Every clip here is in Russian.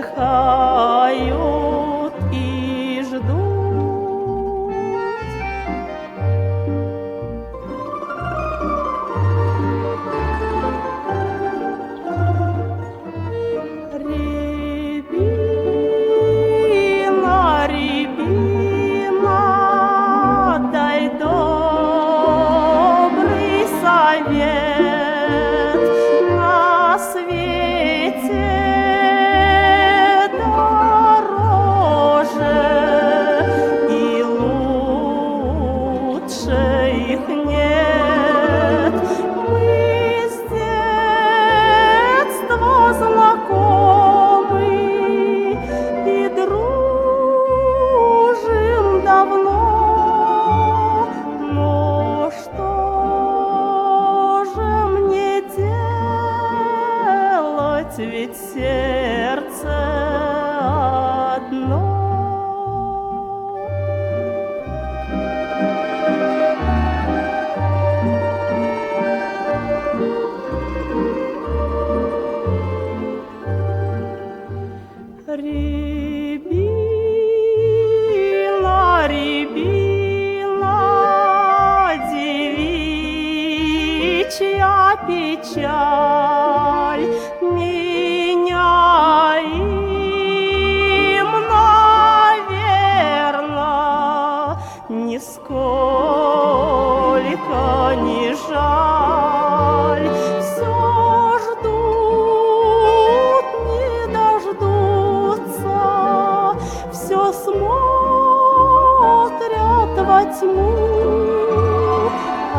вздыхают и ждут. Рябина, рябина, дай добрый совет. На свете дороже и лучше их нет. Мы с детства знакомы и дружим давно. Но что же мне делать, ведь сердце одно? Рябина, рябина, девичья печаль меня им, наверно, нисколько не жаль. Все ждут, не дождутся, все смотрят во тьму, а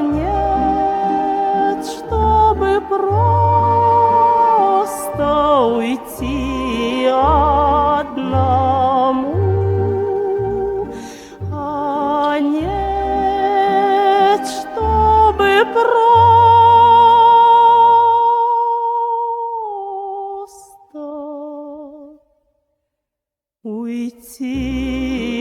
нет, чтобы просто уйти одному. А нет, чтобы просто уйти